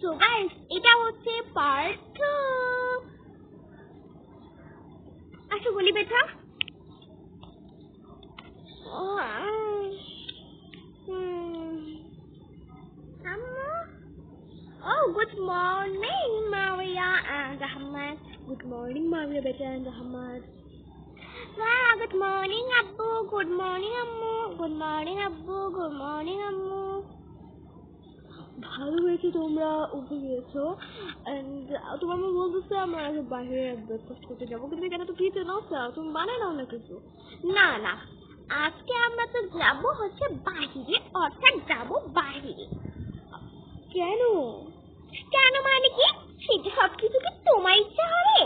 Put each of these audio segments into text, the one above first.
So guys, এটা হচ্ছে part 2। আসো বলি বেটা। Oh, good morning, Maria and Ahmad. Good morning, Maria beta and Ahmad. Wow, good morning, Abbu. Good morning, Ammu. Good morning, Abbu. Good morning, Ammu. ভালো হয়েছে তোমরা উঠে গিয়েছো। এন্ড তোমার মা বলতেছে আমরা আগে বাইরে ব্রেকফাস্ট করতে যাবো, কিন্তু এখানে তো কিছু নাও, তুমি বানাই নাও না কিছু। না না, আজকে আমরা তো যাবো হচ্ছে বাইরে, অর্থাৎ যাবো বাইরে। কেন? কেন মানে কি? সেটা সবকিছু কি তোমার ইচ্ছা হবে?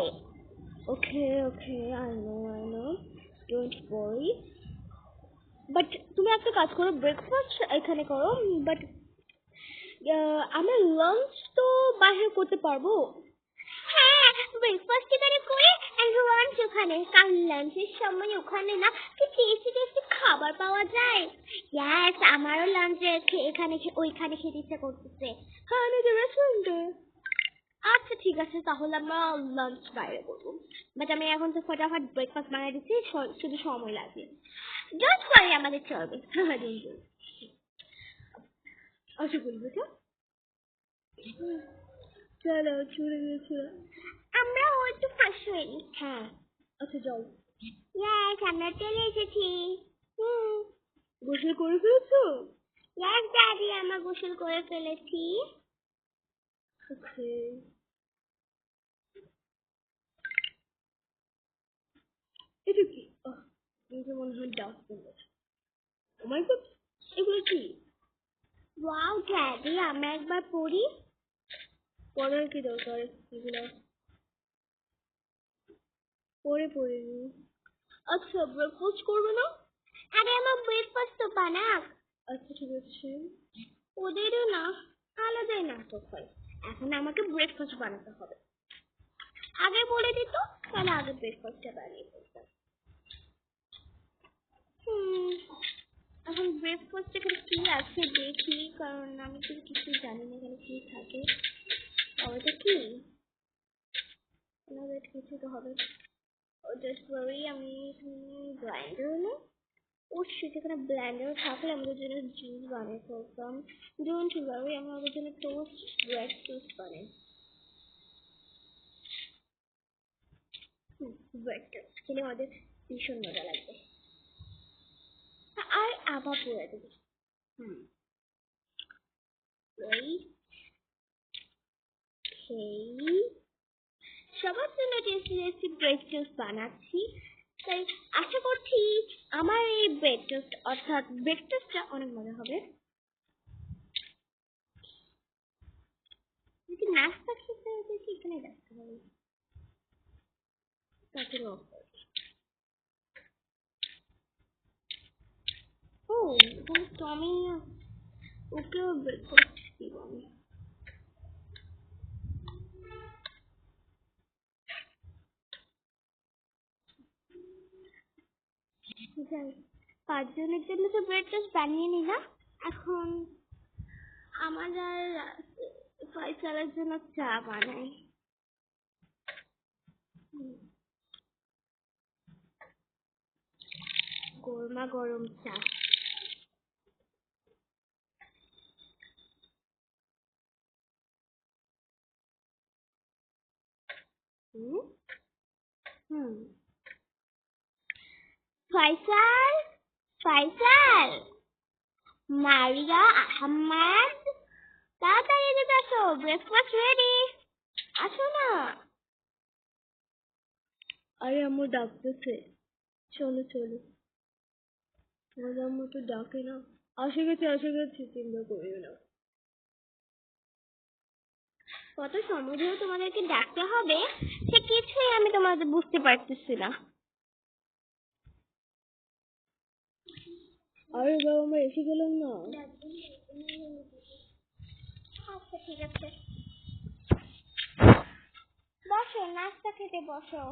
Okay okay, I know, don't worry. But তুমি একটা কাজ করো, ব্রেকফাস্ট এখানে করো, বাট আমরা লাঞ্চ তো বাইরে করতে পারবো। হ্যাঁ, ব্রেকফাস্ট এখানে করে আর লাঞ্চ ওখানে, কারণ লাঞ্চের সময় ওখানে না কি টেস্টি টেস্টি খাবার পাওয়া যায়। ইয়েস, আমারও লাঞ্চ এখানে ওইখানে খেতে ইচ্ছা করতেছে। হ্যাঁ, আমাদের রেস্টুরেন্টে। আচ্ছা ঠিক আছে, তাহলে আমরা লাঞ্চ বাইরে করবো। বাট আমি এখন তো ফটাফট ব্রেকফাস্ট বানিয়ে দিচ্ছি, শুধু সময় লাগবে। ডোন্ট ওয়ারি, আমাদের চলবে। আচ্ছা বলবো তো, চলো চলে গেছে। আমরা একটু ফ্রেশ হয়ে নিই। হ্যাঁ আচ্ছা যাও। ইয়েস, আমরা চলে এসেছি। গোসল করে ফেলেছো? ইয়েস ড্যাডি, আমরা গোসল করে ফেলেছি। ওকে, এটা কি? এটা মনে হয় ডাস্টবিন। ও মাই গড, এগুলো কি? ওয়াও ড্যাডি, আমরা একবার পড়ি। পড়ার কি দরকার, এগুলো পড়ে নি। আচ্ছা ব্রেকফাস্ট করবে না? আরে আমার ব্রেকফাস্ট তো বানাক। আচ্ছা ঠিক আছে, ওদেরও না আলাদাই নাটক হয়। এখন আমাকে ব্রেকফাস্ট বানাতে হবে। আগে বলে দিত তাহলে আগে ব্রেকফাস্টটা বানিয়ে ফেলতাম। এখন ব্রেকফাস্ট এখানে কি আছে দেখি, কারণ আমি তো কিছু জানি না এখানে কি থাকে। ওটা কি? কিছু তো হবে। জাস্ট ওয়ারি, আমি গ্রাইন্ডার না, ও সেখানে ব্লেন্ডার থাকলে আমাদের জন্য জুস বানিয়ে ফেলতাম। ডোন্ট ওয়ারি, আমি আমাদের জন্য টোস্ট ব্রেড টোস্ট বানাই। ব্রেড টোস্ট খেলে আমাদের ভীষণ মজা লাগবে। আর আবার পড়ে দেবো। সবার জন্য টেস্টি টেস্টি ব্রেড টোস্ট বানাচ্ছি, তাই আশা করছি আমার এই ব্রেড টোস্ট অর্থাৎ ব্রেড টোস্টটা অনেক মজা হবে। যদি নাস্তা খেতে হবে কি এখানে রাখতে হবে, তাকে অফ করে। ও টমি, ওকেও ব্রেকফাস্ট দিব আমি। যাই, 5 জনের জন্য তো ব্রেড টোস্ট বানিয়ে নিলাম। এখন আমার আর ফয়সালের জন্য চা বানাই। গরমা গরম চা। ফয়সাল, ফয়সাল, মারিয়া, আহমেদ, তাড়াতাড়ি এদিকে আসো, ব্রেকফাস্ট রেডি, আসো না। আরে আম্মু ডাকতেছে, চলো চলো। তোমার আম্মু তো ডাকে না। আসে গেছে, চিন্তা করিও না। কত সময় ধরে তোমাদেরকে ডাকতে হবে সে কিছুই আমি তোমাদের বুঝতে পারতেছি না। আরে বাবা, আমরা এসে গেলাম না। আচ্ছা ঠিক আছে, বসো, নাস্তা খেতে বসো।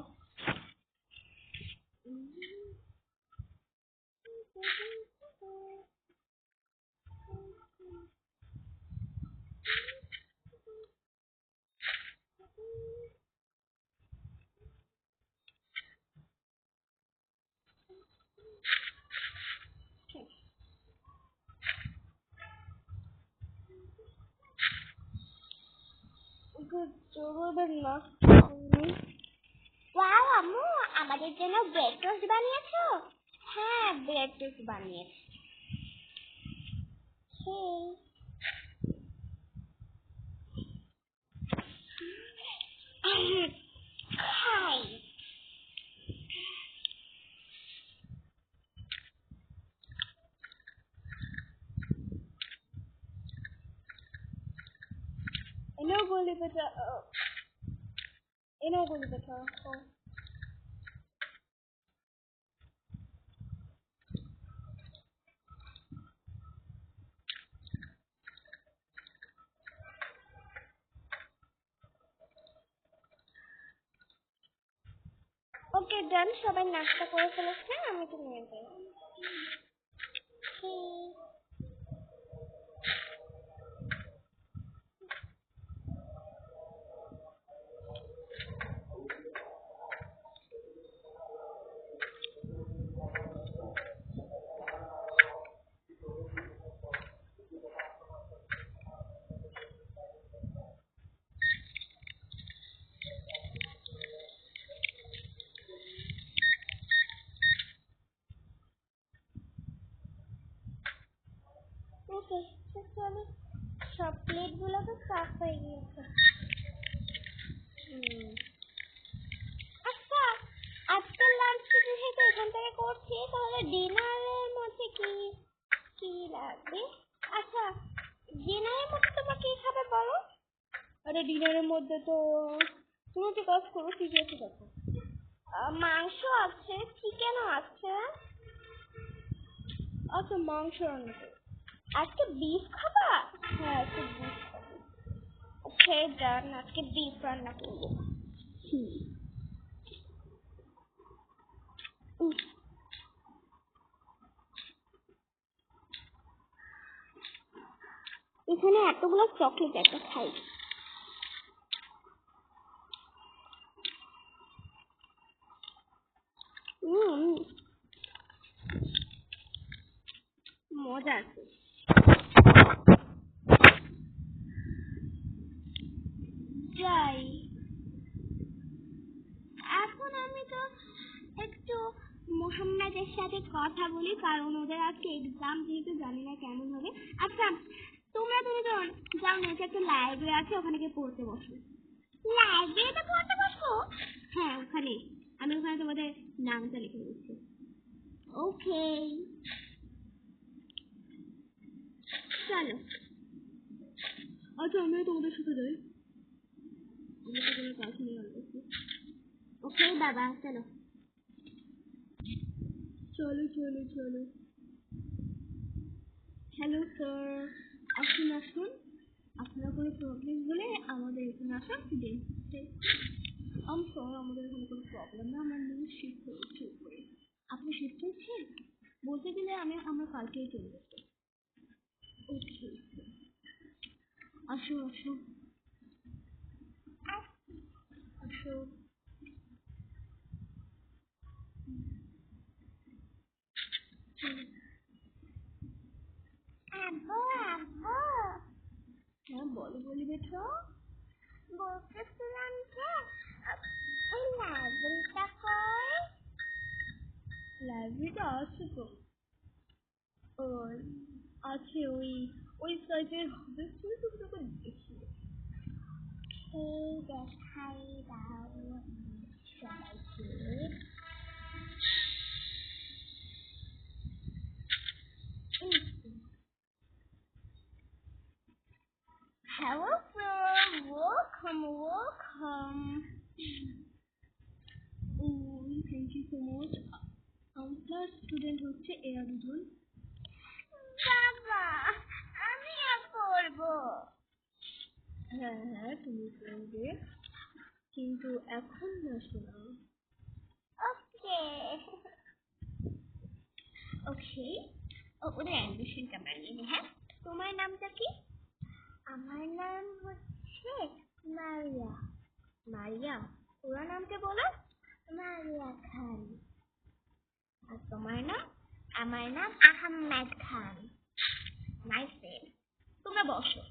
জোর বলবেন না। ওয়াও আম্মু, আমাদের জন্য ব্রেড টোস্ট বানিয়েছো? হ্যাঁ, ব্রেড টোস্ট বানিয়েছি। খাই। এনেও বলি বেটা, এনেও বলি বেটা। ওকে ডান, সবাই নাস্তা করে ফেলেছে, আমি তো নিয়ে যাই। ওকে, চলো, সব প্লেট গুলো তো সাফ হয়ে গিয়েছে। আচ্ছা, আজকাল লাঞ্চটা যেহেতু এখান থেকে করছি, তাহলে ডিনারের মধ্যে কি কি লাগবে? আচ্ছা, ডিনারের মধ্যে তোমরা কি খাবে বলো? আরে ডিনারের মধ্যে তো তুমি কি কাজ করো, কি আছে দেখো। মাংস আছে, চিকেনও আছে। আচ্ছা মাংস রান্না করো। আজকে বিফ খাবা? হ্যাঁ আজকে বিফ খাবো। ওকে ডান, আজকে বিফ রান্না করবো। এখানে এতগুলো চকলেট, একটা খাই। মজা আছে। যাই, এখন আমি তো একটু মোহাম্মদের সাথে কথা বলি, কারণ ওদের আজকে এক্সাম, যেহেতু জানি না কেমন হবে। আচ্ছা, তোমরা তুমি তো যাও না, একটা লাইব্রেরি আছে, ওখানে গিয়ে পড়তে বসো। লাইব্রেরিতে পড়তে বসবো? হ্যাঁ, ওখানে আমি ওখানে তোমাদের নামটা লিখে দিচ্ছি। ওকে চলো। আচ্ছা আমিও তোমাদের সাথে যাই। আমি তো কোনো কাজ নিয়ে আসছি। ওকে বাবা, চলো। চলো চলো চলো। হ্যালো স্যার, আসুন আসুন, আপনার কোনো প্রবলেম হলে আমাদের এখানে আসা স্টুডেন্ট। স্যার আমাদের এখানে কোনো প্রবলেম না, আমার নিয়ে শিফট হয়েছে উপরে। আপনি শিফট হয়েছেন? বলতে গেলে আমরা কালকেই চলে যেতে। ওকে আসো আসো আসো। আব্বু আব্বু, হ্যাঁ বলো বলি বেটা। বলতেছিলাম যে ওই লাইব্রেরিটা কই? লাইব্রেরিটা আছে তো, ওই আছে ওই ওই সাইডে হবে, তুমি তো তোকে দেখি। এই দেখাই দাও সবাইকে। Hello sir, welcome, welcome. Thank you so much. আমার স্টুডেন্ট হচ্ছে এরা দুজন। বাবা, আমিও করবো। হ্যাঁ হ্যাঁ তুমি করবে, কিন্তু এখন না শোনা। ওকে ওকে, ওদের অ্যাডমিশনটা বানিয়ে নি। হ্যাঁ, তোমার নামটা কি? আমার নাম হচ্ছে মারিয়া। মারিয়া, পুরো নামটা বলো। মারিয়া খান। আর তোমার নাম? আমার নাম আহমেদ খান। Nice name. তোমরা বসো।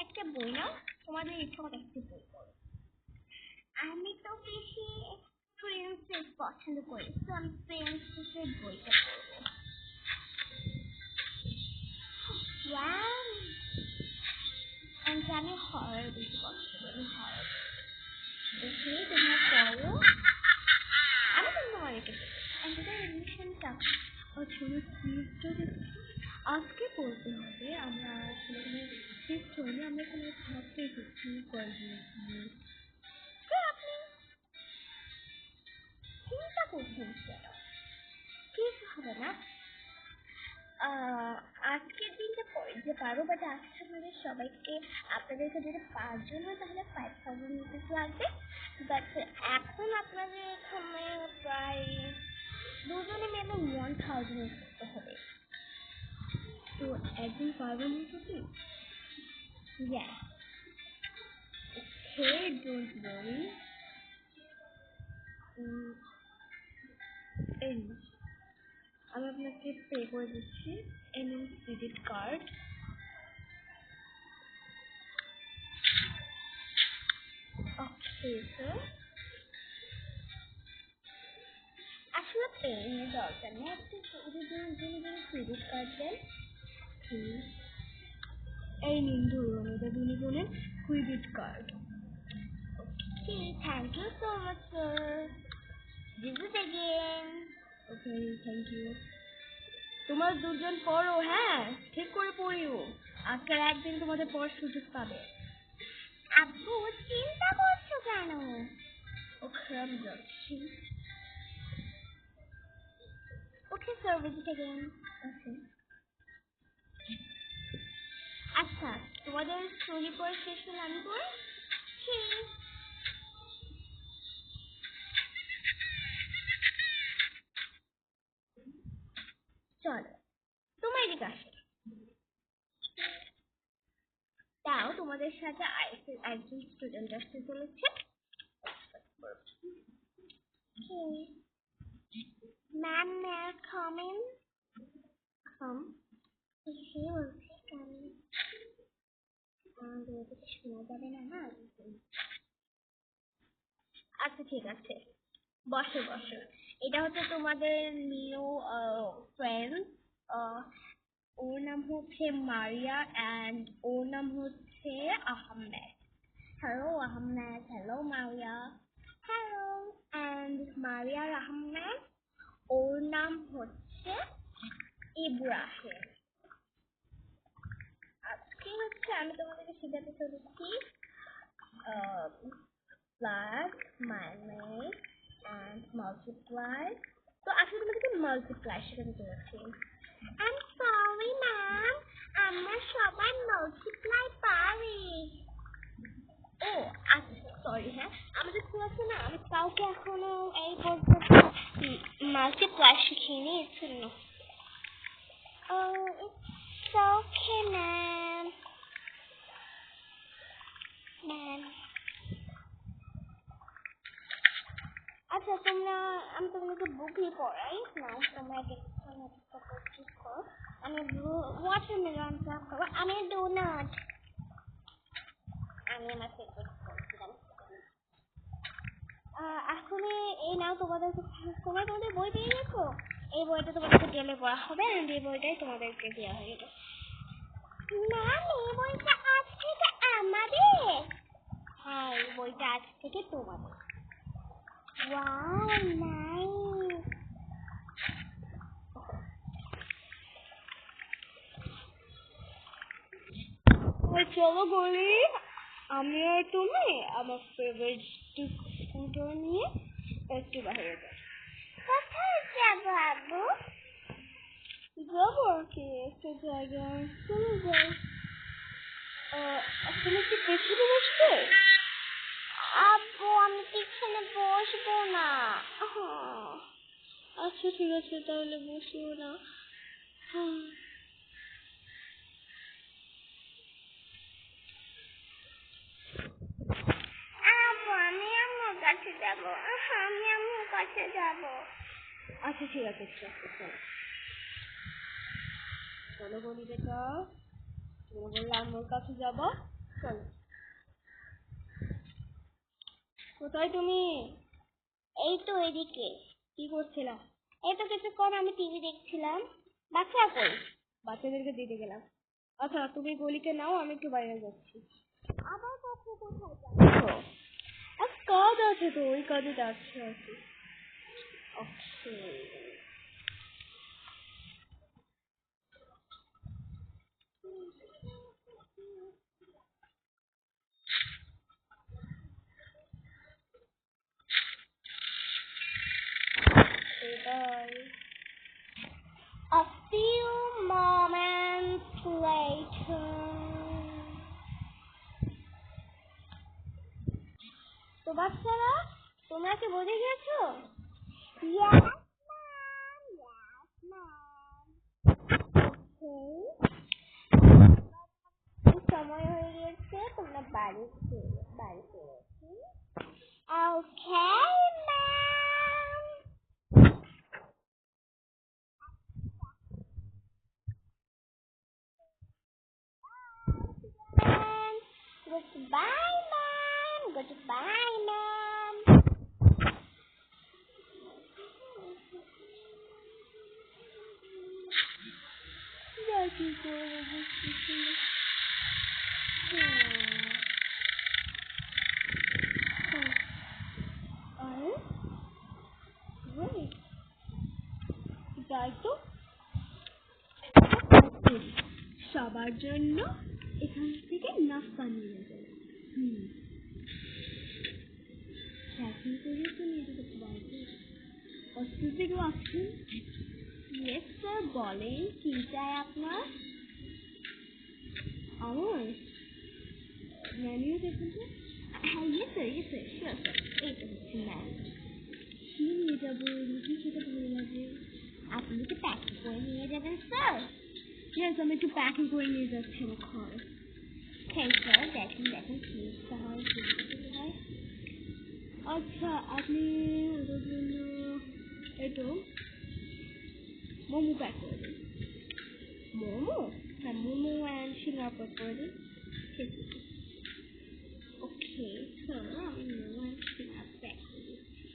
একটা বই নাও, তোমাদের ইচ্ছা মতো একটা বই পড়ো। আমি তো বেশি প্রিন্সেস পছন্দ করি, তো আমি প্রিন্সেসের বইটা পড়বো। আমি হরর বেশি পছন্দ করি, হরর দেখি তোমরা পড়ো। আমি তো তোমাদেরকে এডমিশনটা আজকে পড়তে হবে। আমরা আসলে ফিক্সড হয়নি, আমরা কোনো ভাবতে কিছু করবো। আপনি চিন্তা করছেন কেন? কিছু হবে না। আজকের দিনটা পরে যে পারবো, বাট আজকে আপনাদের সবাইকে, আপনাদেরকে যদি 5 জন হয় তাহলে 5000 রুপিস লাগবে। বাট এখন আপনাদের এখানে প্রায় 2 জনে মিলে 1000 করতে হবে। তো একদিন পারবেন কি? Yes. Okay, don't worry. এই আমি আপনাকে পে করে দিচ্ছি। এই নিন ক্রেডিট কার্ড। Okay sir. আসলে পেমেন্টের দরকার নেই, আপনি যদি ক্রেডিট কার্ড দেন। এই নিন ধরুন, এটা দুজনের credit card. Okay, thank you so much sir. This is again. Okay, thank you. তোমরা দুজন পড়ো, হ্যাঁ ঠিক করে পড়িও। আজকের একদিন তোমাদের পড়ার সুযোগ পাবে। আব্বু চিন্তা করছো কেন? ওকে, আমি যাচ্ছি। Okay sir, visit again. Okay. আচ্ছা, তোমাদের স্টোরি পড়া শেষ হলে আমি পড়ি। চলো, তোমার এদিকে আসো। তাও তোমাদের সাথে একজন স্টুডেন্ট আসতে চলেছে। Ma'am, may I come in? Come. সে বলছে কাম। শোনা যাবে না, না? আচ্ছা ঠিক আছে, বসো বসো। এটা হচ্ছে তোমাদের নিউ ফ্রেন্ড। ওর নাম হচ্ছে মারিয়া অ্যান্ড ওর নাম হচ্ছে Ahmed. Hello Ahmed, hello Maria. Hello. And মারিয়ার আহমেদ, ওর নাম হচ্ছে ইব্রাহিম। আজকে হচ্ছে আমি তোমাদেরকে শেখাতে চলেছি প্লাস, মাইনাস অ্যান্ড মাল্টিপ্লাই। তো আসলে তোমাদেরকে মাল্টিপ্লাই শেখাতে চলেছি। I'm sorry ম্যাম, আমরা সবাই মাল্টিপ্লাই পারি। ও আচ্ছা, সরি। হ্যাঁ, আমাদের ক্লাসে না আমি কাউকে এখনো এই পর্যন্ত মাল্টিপ্লাই শিখিনি, জন্য। Oh, it's okay ma'am. Ma'am, আচ্ছা আমি তোমাদেরকে বুকই পড়াই না, তোমরা প্র্যাকটিস করো। আমি ওয়াটারমেলন করবো, আমি ডোনাট। আমি আমার ফেভারিট করছিলাম। আসলে এই নাও তোমাদেরকে, তোমাদের বই পেয়ে গেছো। এই বইটা তোমাদেরকে জেলে পড়া হবে, আর এই বইটাই তোমাদেরকে দেওয়া হয়ে গেছে। ম্যাম, এই বইটা আজ থেকে আমাদের? হ্যাঁ, এই বইটা আজ থেকে তোমাদের। Wow, nice. চলো বলি, আমি আর তুমি আমার ফেভারিট স্কুটার নিয়ে একটু বাইরে যাই। কোথায় যাবো আব্বু? যাবো আর কি একটা জায়গায়, চলে যাই। তুমি কি পেছনে বসবে? আব্বু, আমি পিছনে বসবো না। আচ্ছা ঠিক আছে, তাহলে বসিও না। আব্বু, আমি আম্মুর কাছে যাবো। আমি আম্মুর কাছে যাবো। আচ্ছা ঠিক আছে, চলো। চলো বলি বেটা, তুমি বললে আম্মুর কাছে যাব, চলো। কোথায় তুমি? এই তো এদিকে। কি করছিলা? এই তো কিছুক্ষণ আমি টিভি দেখছিলাম। বাচ্চা কই? বাচ্চাদেরকে দিতে গেলাম। আচ্ছা তুমি গলিকে নাও, আমি একটু বাইরে যাচ্ছি। আবার কখন কোথায় যাচ্ছ? আর কাজ আছে তো, ওই কাজে যাচ্ছি আর কি। ওকে। By. A few moments later. তো বাচ্চারা, তোমরা কি বুঝে গেছো? Yes, ma'am. Yes, ma'am. Okay. সময় হয়ে গেছে, তোমরা বাড়িতে এসো। Okay, ma'am. Goodbye, ma'am. Goodbye, ma'am. কি করে বুঝতেছি না। আরে wait, যাই তো। সবার জন্য এখান থেকে নাস্তা নিয়ে যাবো। এখন করে তো নিয়ে যেতে পারবো। অস্তিত্ব আছেন? ইয়েস স্যার, বলেন কি চাই আপনার? আমার মেনু দেখুন তো। হ্যাঁ ইয়েস স্যার, শিওর স্যার। এই তো হচ্ছে ম্যাম। কি নিয়ে যাবো, কি খেতে ভালো লাগে? আপনি কি প্যাকিং করে নিয়ে যাবেন স্যার? ইয়েস, আমি একটু প্যাকিং করে নিয়ে যাচ্ছি এখন। হ্যাঁ স্যার, দেখুন কি ইচ্ছা হয়, কি খেতে হয়। আচ্ছা আপনি ওদের জন্য এই তো মোমো প্যাক করে দিন। মোমো? হ্যাঁ, মোমো অ্যান্ড সিঙ্গারা প্যাক করে দিন। ঠিক আছে। ওকে স্যার, আমি মোমো অ্যান্ড সিঙ্গারা প্যাক করে দিচ্ছি।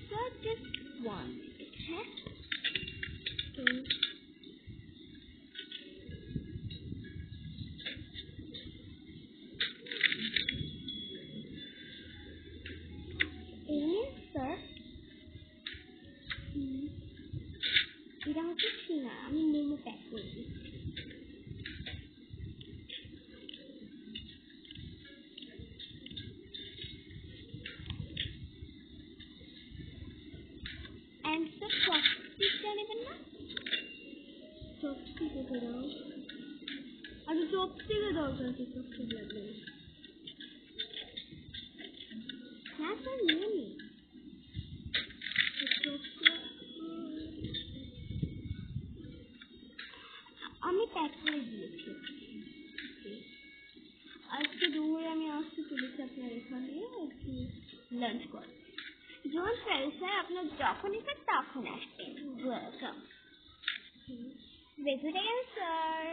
স্যার জাস্ট ওয়ান মিনিট, হ্যাঁ? তো এই স্যার, এটা হচ্ছে সিঙ্গারা, আমি মোমো প্যাক করে দিচ্ছি। অ্যান্ড স্যার চপস্টিকটা নেবেন না? চপস্টিক কোথায় দাও? আচ্ছা চপস্টিকের দরকার আছে, চপস্টিক লাগবে না। হ্যাঁ স্যার, নিয়ে নিন। আমি প্যাক করে দিয়েছি। আজকে দুপুরে আমি আসতে চলেছি আপনার এখানে একটু লাঞ্চ করতে। ডোন্ট ওয়ারি স্যার, আপনার যখন ইচ্ছা তখন আসবেন। ওয়েলকাম। ভেতরে গেল স্যার।